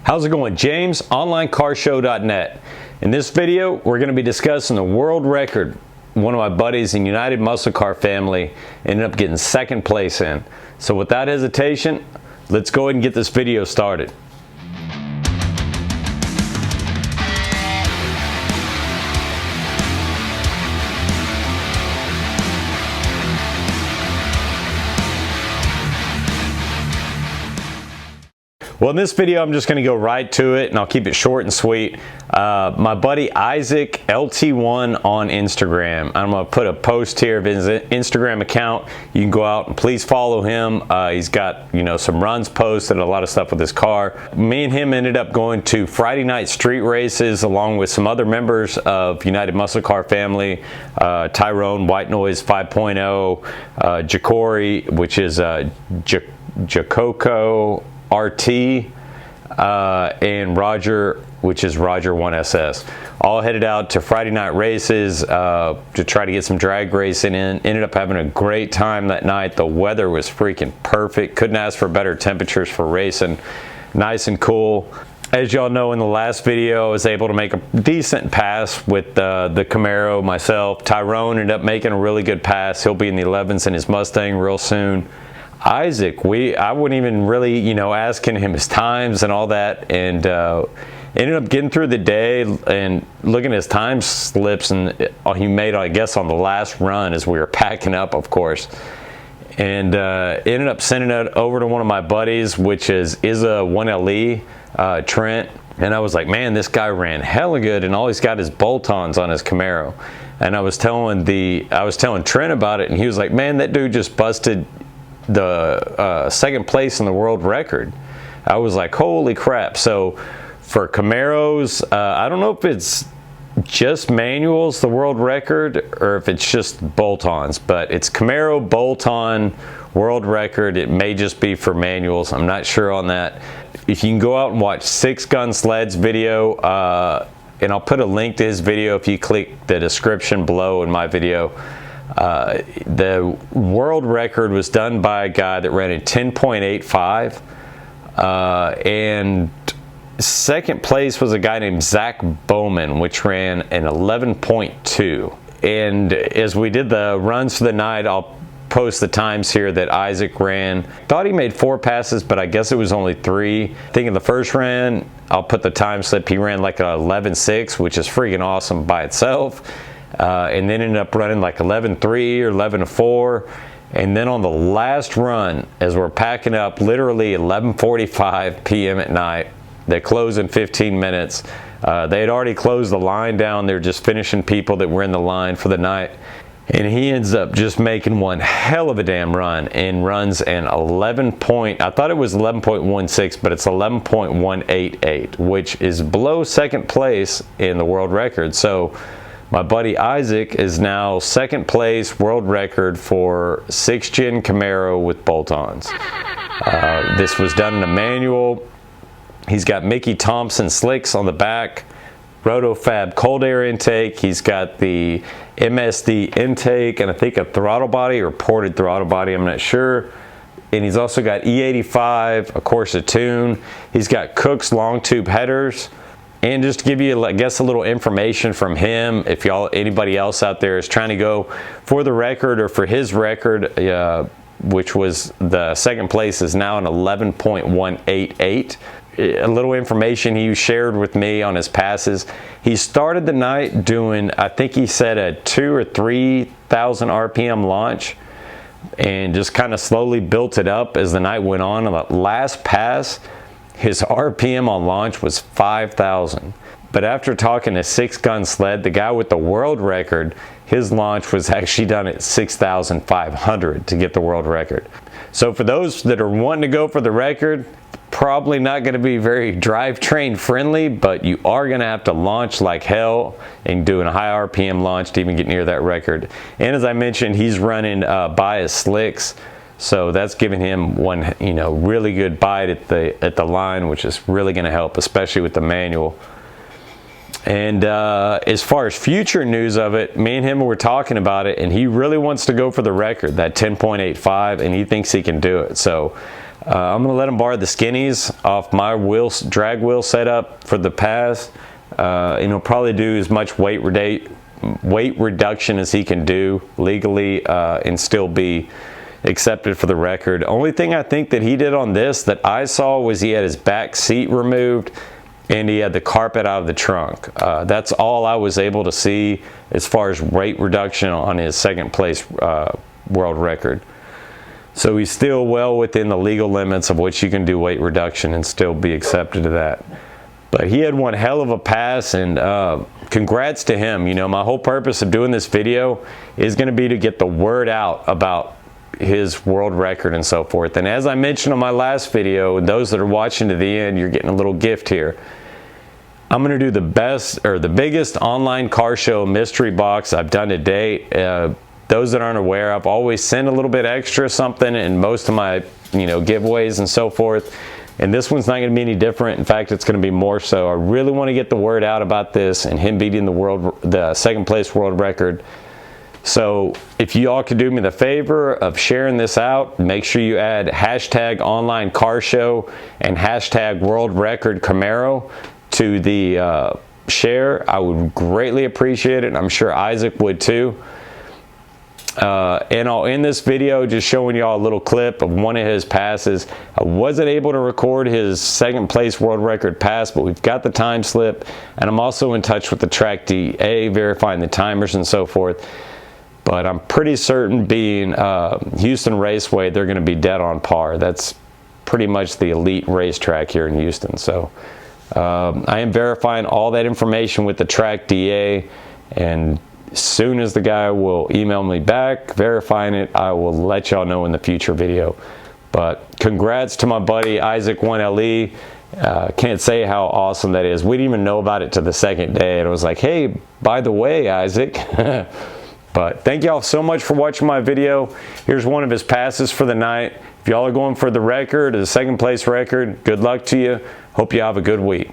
How's it going? James, OnlineCarShow.net. In this video, we're going to be discussing the world record one of my buddies in United Muscle Car family ended up getting second place in. So without hesitation, let's go ahead and get this video started. Well, in this video, I'm just going to go right to it, and I'll keep it short and sweet. My buddy Isaac, LT1 on Instagram. I'm going to put a post here of his Instagram account. You can go out and please follow him. He's got, some runs posted, a lot of stuff with his car. Me and him ended up going to Friday night street races along with some other members of United Muscle Car family. Tyrone, White Noise 5.0, Jacori, which is Jacoco RT, and Roger, which is Roger 1SS. All headed out to Friday night races to try to get some drag racing in. Ended up having a great time that night. The weather was freaking perfect. Couldn't ask for better temperatures for racing. Nice and cool. As y'all know, in the last video, I was able to make a decent pass with the Camaro myself. Tyrone ended up making a really good pass. He'll be in the 11s in his Mustang real soon. Isaac, I wouldn't even really, asking him his times and all that, and ended up getting through the day and looking at his time slips, and he made, I guess, on the last run as we were packing up, of course, and ended up sending it over to one of my buddies, which is a 1LE, Trent, and I was like, man, this guy ran hella good, and all he's got is bolt-ons on his Camaro, and I was telling Trent about it, and he was like, man, that dude just busted the second place in the world record. I was like, holy crap. So for Camaros, I don't know if it's just manuals, the world record, or if it's just bolt-ons, but it's Camaro bolt-on world record. It may just be for manuals. I'm not sure on that. If you can go out and watch Six Gun Sled's video, and I'll put a link to his video if you click the description below in my video. The world record was done by a guy that ran a 10.85, and second place was a guy named Zach Bowman, which ran an 11.2. And as we did the runs for the night, I'll post the times here that Isaac ran. Thought he made 4 passes, but I guess it was only 3. I think in the first run, I'll put the time slip, he ran like an 11.6, which is freaking awesome by itself. And then ended up running like 11.3 or 11.4, and then on the last run, as we're packing up, literally 11:45 p.m. at night, they close in 15 minutes. They had already closed the line down. They're just finishing people that were in the line for the night, and he ends up just making one hell of a damn run and runs an 11 point. I thought it was 11.16, but it's 11.188, which is below second place in the world record. So my buddy Isaac is now second place world record for 6th gen Camaro with bolt-ons. This was done in a manual. He's got Mickey Thompson slicks on the back, Rotofab cold air intake. He's got the MSD intake and I think a throttle body or ported throttle body, I'm not sure. And he's also got E85, of course, a tune. He's got Cook's long tube headers. And just to give you, I guess, a little information from him, if anybody else out there is trying to go for the record or for his record, which was the second place, is now an 11.188. A little information he shared with me on his passes. He started the night doing, I think he said a 2,000 or 3,000 RPM launch, and just kind of slowly built it up as the night went on. On the last pass, his RPM on launch was 5,000. But after talking to Six Gun Sled, the guy with the world record, his launch was actually done at 6,500 to get the world record. So for those that are wanting to go for the record, probably not going to be very drivetrain friendly, but you are going to have to launch like hell and doing a high RPM launch to even get near that record. And as I mentioned, he's running bias slicks. So that's giving him one, really good bite at the line, which is really going to help, especially with the manual. And as far as future news of it, me and him were talking about it, and he really wants to go for the record, that 10.85, and he thinks he can do it. So I'm going to let him borrow the skinnies off my drag wheel setup for the pass. And he'll probably do as much weight reduction as he can do legally and still be accepted for the record. Only thing I think that he did on this that I saw was he had his back seat removed and he had the carpet out of the trunk. That's all I was able to see as far as weight reduction on his second place world record. So he's still well within the legal limits of which you can do weight reduction and still be accepted to that. But he had one hell of a pass, and congrats to him. You know, my whole purpose of doing this video is going to be to get the word out about his world record and so forth. And as I mentioned on my last video, and those that are watching to the end, you're getting a little gift here. I'm going to do the best, or the biggest online car show mystery box I've done to date. Those that aren't aware, I've always sent a little bit extra something in most of my, you know, giveaways and so forth. And this one's not going to be any different. In fact, it's going to be more so. I really want to get the word out about this and him beating the second place world record. So if you all could do me the favor of sharing this out, make sure you add hashtag OnlineCarShow and hashtag world record Camaro to the share. I would greatly appreciate it, and I'm sure Isaac would too. And I'll end this video just showing y'all a little clip of one of his passes. I wasn't able to record his second place world record pass, but we've got the time slip, and I'm also in touch with the track DA, verifying the timers and so forth. But I'm pretty certain, being Houston Raceway, they're going to be dead on par. That's pretty much the elite racetrack here in Houston. So I am verifying all that information with the track DA, and as soon as the guy will email me back verifying it, I will let y'all know in the future video. But congrats to my buddy Isaac 1LE. Can't say how awesome that is. We didn't even know about it to the second day, and it was like, hey, by the way, Isaac. But thank y'all so much for watching my video. Here's one of his passes for the night. If y'all are going for the record, the second place record, good luck to you. Hope you have a good week.